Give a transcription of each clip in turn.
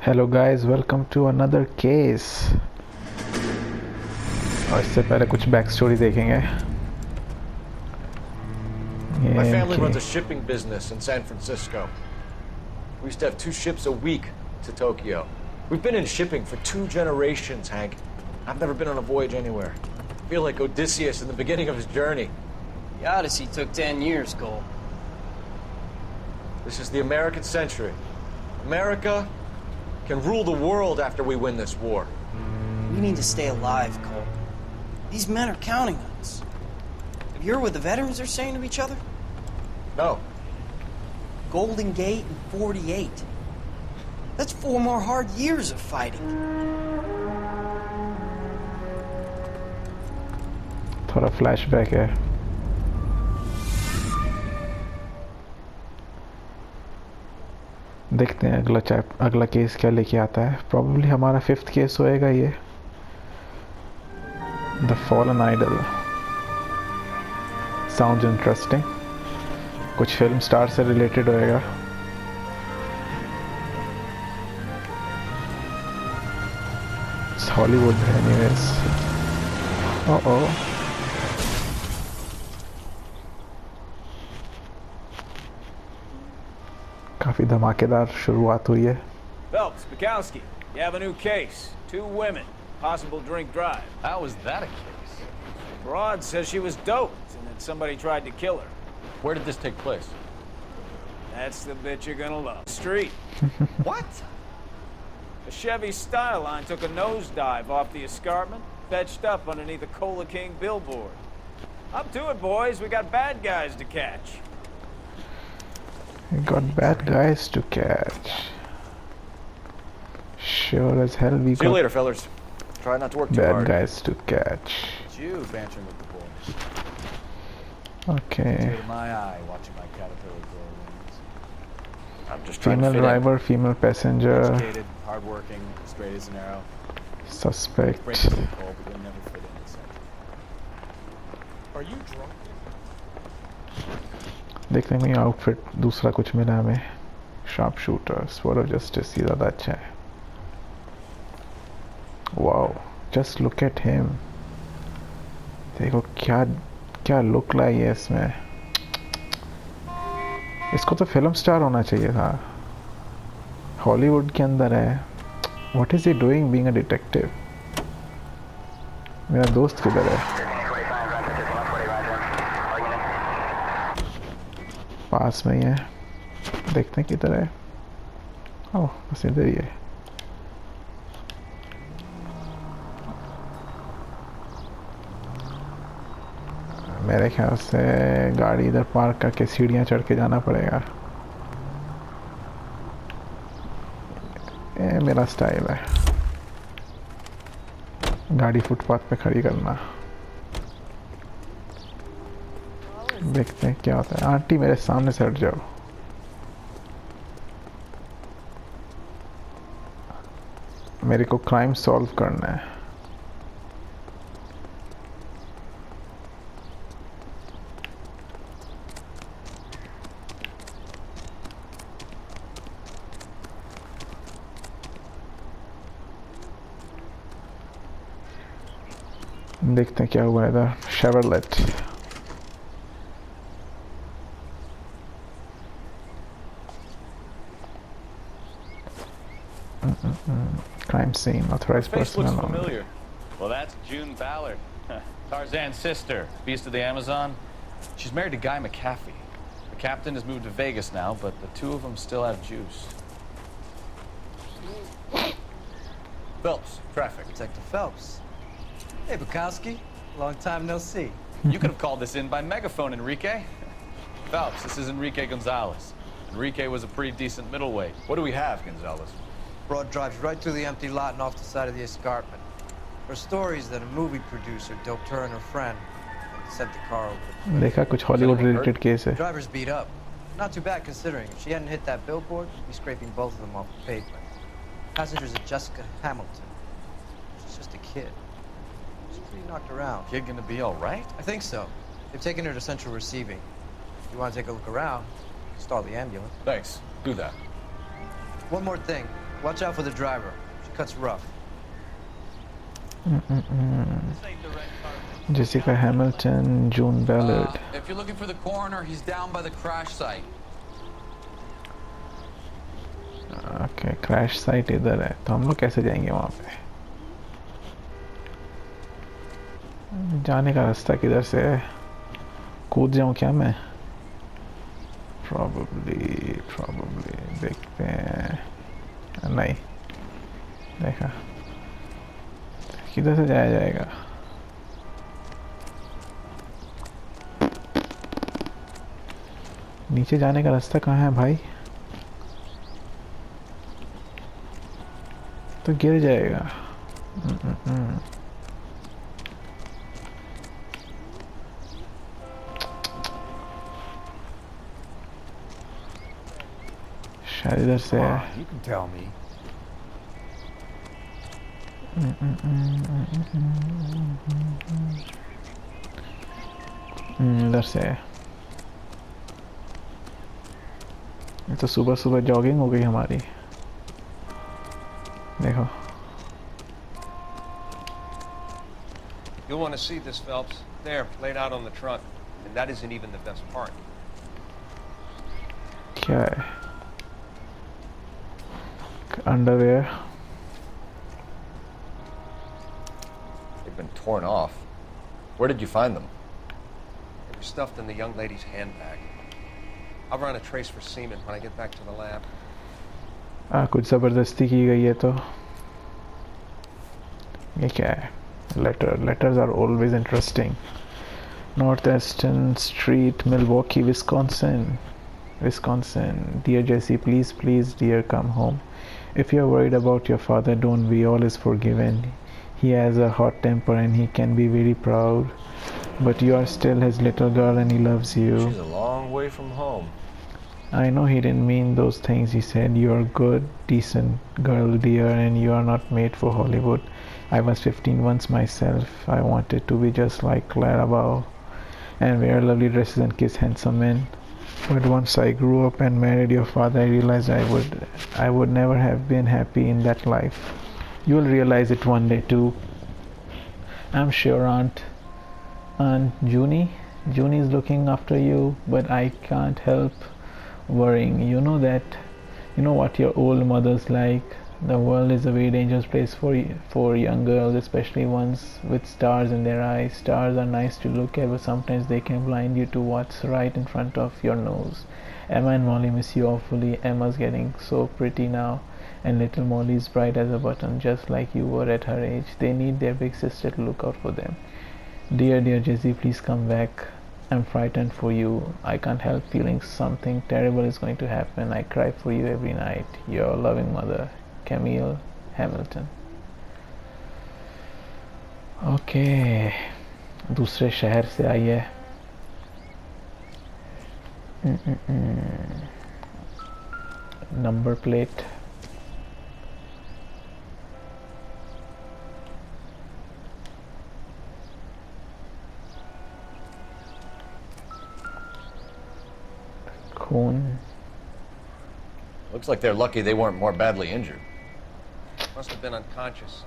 Hello guys, welcome to another case. और इससे पहले कुछ बैक स्टोरी देखेंगे। My family runs a shipping business in San Francisco. We used to have 2 ships a week to Tokyo. We've been in shipping for 2 generations, Hank. I've never been on a voyage anywhere. I feel like Odysseus in the beginning of his journey. The Odyssey took 10 years, Cole. This is the American century. America can rule the world after we win this war. We need to stay alive, Cole. These men are counting on us. Have you heard what the veterans are saying to each other? No. Golden Gate in 48. That's 4 more hard years of fighting. थोड़ा flashback है। देखते हैं अगला case क्या लेके आता है। Probably हमारा 5th केस होएगा ये, the fallen idol. Sounds interesting, कुछ फिल्म स्टार से रिलेटेड होएगा। हॉलीवुड है एनीवेज। ओह काफी धमाकेदार शुरुआत हुई है। Phelps, Bukowski, you have a new case. 2 women, possible drink drive. How was that a case? Broad says she was doped and that somebody tried to kill her. Where did this take place? That's the bit you're gonna love. Street. What? The Chevy Styline took a nosedive off the escarpment, fetched up underneath the Cola King billboard. Up to it, boys. We got bad guys to catch. We got bad guys to catch. Sure as hell we See you got later, fellas. Try not to work too bad hard. guys to catch. It's you bantering with the boys. Okay. Tear my eye watching my caterpillar grow wings. I'm just trying Female to fit in. driver, female passenger, Educated, hardworking, straight as an arrow. suspect. Break the call, but you'll never fit in the center. Are you drunk? देखने में outfit दूसरा कुछ मिला हमें। Sharp shooter, sword of justice, ये ज़्यादा अच्छा है। Wow, just look at him. देखो क्या क्या लुक लाई है इसमें। इसको तो फिल्म स्टार होना चाहिए था। हॉलीवुड के अंदर है। What is he doing being a detective? मेरा दोस्त किधर है? पास में ही है, देखते हैं किधर है। ओह, बस इधर ही है। मेरे ख्याल से गाड़ी इधर पार्क करके सीढ़ियाँ चढ़ के जाना पड़ेगा। ये मेरा स्टाइल है, गाड़ी फुटपाथ पे खड़ी करना। देखते हैं क्या होता है। आंटी मेरे सामने से हट जाओ। मेरे को क्राइम सॉल्व करना है। देखते हैं क्या हुआ है इधर। Chevrolet, crime scene, authorized Face looks personnel. familiar. Well, that's June Ballard. Tarzan's sister, beast of the Amazon. She's married to Guy McAfee. The captain has moved to Vegas now, but the 2 of them still have juice. Phelps, traffic. Detective Phelps. Hey, Bukowski. Long time no see. You could have called this in by megaphone, Enrique. Phelps, this is Enrique Gonzalez. Enrique was a pretty decent middleweight. What do we have, Gonzalez? Broad drives right through the empty lot and off the side of the escarpment. Her stories that a movie producer doped her and her friend and sent the car over. देखा कुछ Hollywood related case है। Driver's beat up. Not too bad considering. If she hadn't hit that billboard, we'd be scraping both of them off the pavement. Passenger's a Jessica Hamilton. She's just a kid. She's pretty knocked around. Kid gonna be all right? I think so. They've taken her to central receiving. If you want to take a look around, stall the ambulance. Thanks. Do that. One more thing. Watch out for the driver. She cuts rough. Jessica Hamilton, June Ballard. If you're looking for the coroner, he's down by the crash site. Okay crash site इधर है तो हम लोग कैसे जाएंगे वहाँ पे जाने का रास्ता किधर से है कूद जाऊँ क्या मैं probably देखते हैं नहीं देखा किधर से जाया जाएगा नीचे जाने का रास्ता कहाँ है भाई तो गिर जाएगा शायद इधर से है You can tell me. इधर से है ये तो सुबह सुबह जॉगिंग हो गई हमारी देखो You'll want to see this, Phelps. There, laid out on the trunk. And that isn't even the best part. क्या है underwear They've been torn off. Where did you find them? They were stuffed in the young lady's handbag. I'll run a trace for semen when I get back to the lab. कुछ ज़बरदस्ती की गई है तो ये क्या है letters are always interesting Northeastern Street Milwaukee Wisconsin dear Jesse please dear come home if you're worried about your father don't be all is forgiven he has a hot temper and he can be very proud but you are still his little girl and he loves you She's a long way from home. I know he didn't mean those things. He said, you're a good, decent girl, dear, and you are not made for Hollywood. I was 15 once myself. I wanted to be just like Clara Bow and wear lovely dresses and kiss handsome men. But once I grew up and married your father, I realized I would never have been happy in that life. You'll realize it one day too. I'm sure Aunt Junie is looking after you, but I can't help worrying. You know what your old mother's like. The world is a very dangerous place for young girls, especially ones with stars in their eyes. Stars are nice to look at, but sometimes they can blind you to what's right in front of your nose. Emma and Molly miss you awfully. Emma's getting so pretty now, and little Molly's bright as a button, just like you were at her age. They need their big sister to look out for them. Dear Jesse, please come back. I'm frightened for you. I can't help feeling something terrible is going to happen. I cry for you every night. Your loving mother, Camille Hamilton. Okay. दूसरे शहर से आई है. Number plate. Cone. Looks like they're lucky they weren't more badly injured. Must have been unconscious.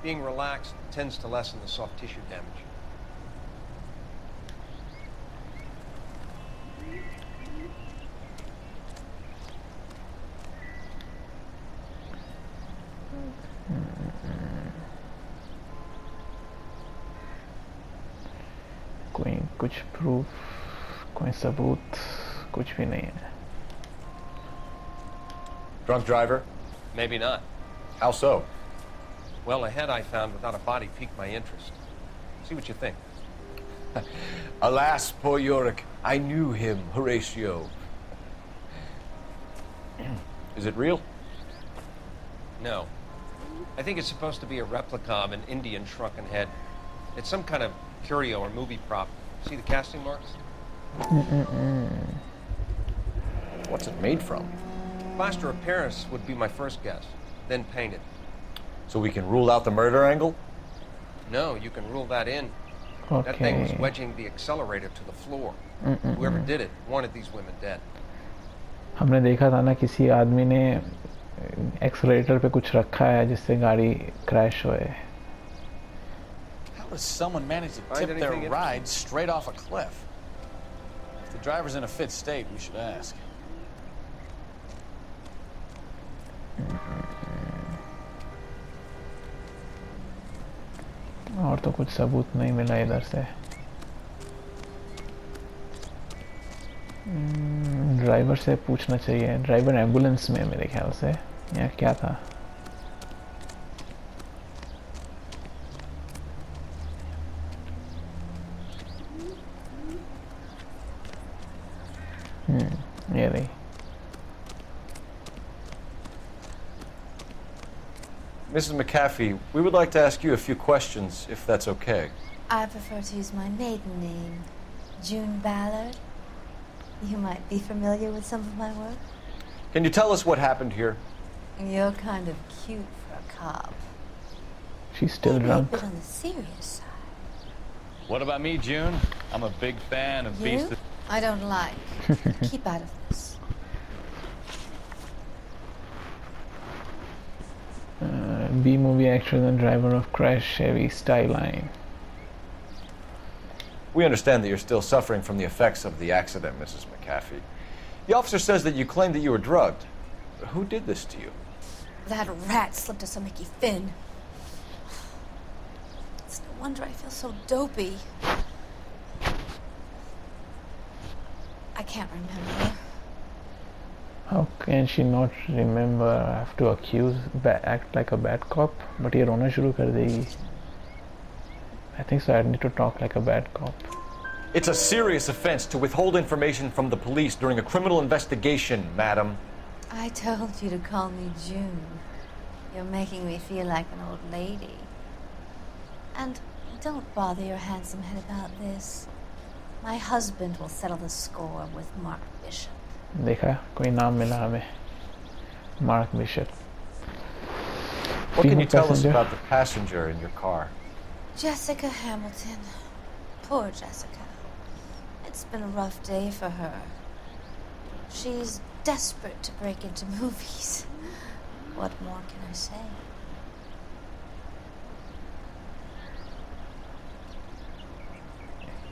Being relaxed tends to lessen the soft tissue damage. कोई कुछ proof कोई सबूत कुछ भी नहीं है Drunk driver? Maybe not. How so? Well, a head I found without a body piqued my interest. See what you think. Alas, poor Yorick. I knew him, Horatio. Is it real? No. I think it's supposed to be a replica of an Indian shrunken head. It's some kind of curio or movie prop. See the casting marks? What's it made from? Plaster of Paris would be my first guess, then painted. So we can rule out the murder angle? No, you can rule that in. Okay. That thing was wedging the accelerator to the floor. Whoever did it wanted these women dead. हमने देखा था ना किसी आदमी ने accelerator पे कुछ रखा है जिससे गाड़ी क्रैश होए. How does someone manage to tip their ride straight off a cliff? If the driver's in a fit state, we should ask. और तो कुछ सबूत नहीं मिला इधर से. ड्राइवर से पूछना चाहिए. ड्राइवर एम्बुलेंस में मेरे ख्याल से, या क्या था. ये रही. Mrs. McAfee, we would like to ask you a few questions, if that's okay. I prefer to use my maiden name, June Ballard. You might be familiar with some of my work. Can you tell us what happened here? You're kind of cute for a cop. She's still Maybe drunk. a bit on the serious side. What about me, June? I'm a big fan of You? Beast. I don't like. Keep out of this. B-movie actor and driver of crash Chevy Skyline. We understand that you're still suffering from the effects of the accident, Mrs. McAfee. The officer says that you claimed that you were drugged. Who did this to you? That rat slipped us a Mickey Finn. It's no wonder I feel so dopey. I can't remember. How can she not remember? I have to act like a bad cop, but ये रोना शुरू कर देगी. I think so. I need to talk like a bad cop. It's a serious offense to withhold information from the police during a criminal investigation, madam. I told you to call me June. You're making me feel like an old lady. And don't bother your handsome head about this. My husband will settle the score with Mark Bishop. देखा कोई नाम मिला हमें. Mark Bishop. What can you tell us passenger? about the passenger in your car? Jessica Hamilton. Poor Jessica. It's been a rough day for her. She's desperate to break into movies. What more can I say?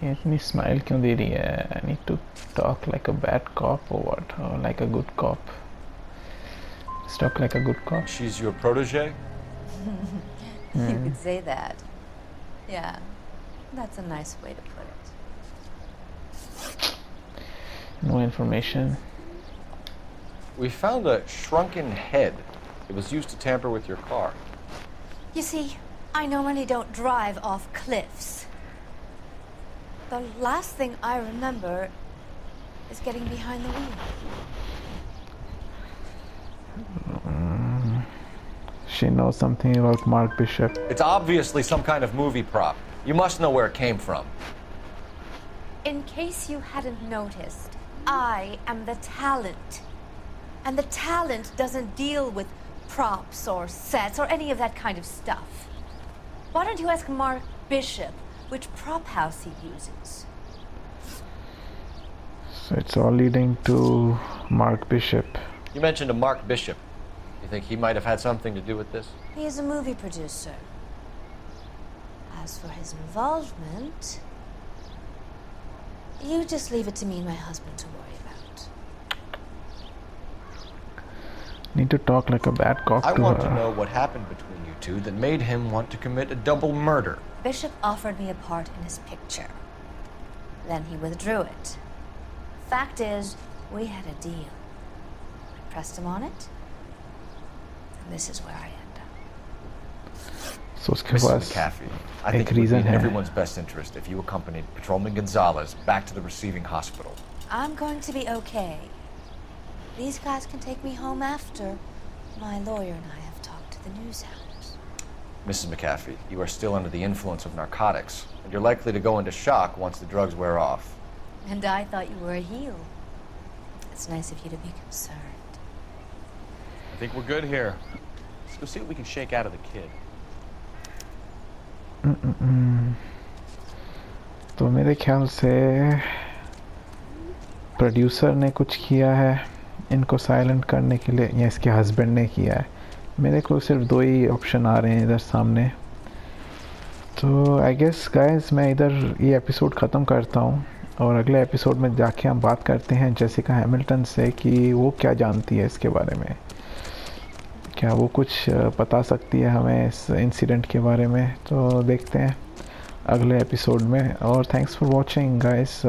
ये इतनी smile क्यों दे रही है? I need to talk like a bad cop or what? Or like a good cop? Let's talk like a good cop. She's your protege? You could say that. Yeah, that's a nice way to put it. No information. We found a shrunken head. It was used to tamper with your car. You see, I normally don't drive off cliffs. The last thing I remember is getting behind the wheel. She knows something about Mark Bishop. It's obviously some kind of movie prop. You must know where it came from. In case you hadn't noticed, I am the talent. And the talent doesn't deal with props or sets or any of that kind of stuff. Why don't you ask Mark Bishop which prop house he uses? So it's all leading to Mark Bishop. You mentioned a Mark Bishop. You think he might have had something to do with this? He is a movie producer. As for his involvement, you just leave it to me and my husband to worry about. Need to talk like a bad cop I to want her. to know what happened between you two that made him want to commit a double murder. Bishop offered me a part in his picture. Then he withdrew it. Fact is, we had a deal. I pressed him on it, and this is where I end up. So उसके Mrs. Pass McAfee, I एक think it would be reason in है. everyone's best interest if you accompanied Patrolman Gonzalez back to the receiving hospital. I'm going to be okay. These guys can take me home after. My lawyer and I have talked to the news hounds. Mrs. McAfee, you are still under the influence of narcotics, and you're likely to go into shock once the drugs wear off. And I thought you were a heel. It's nice of you to be concerned. I think we're good here. Let's go see what we can shake out of the kid. तो मेरे ख्याल से producer ने कुछ किया है इनको silent करने के लिए, या इसके हस्बैंड ने किया है। मेरे को सिर्फ 2 ही ऑप्शन आ रहे हैं इधर सामने। तो आई गेस गाइस मैं इधर ये एपिसोड ख़त्म करता हूँ, और अगले एपिसोड में जाके हम बात करते हैं जेसिका हैमिल्टन से कि वो क्या जानती है इसके बारे में। क्या वो कुछ बता सकती है हमें इस इंसिडेंट के बारे में। तो देखते हैं अगले एपिसोड में। और थैंक्स फॉर वॉचिंग गाइस।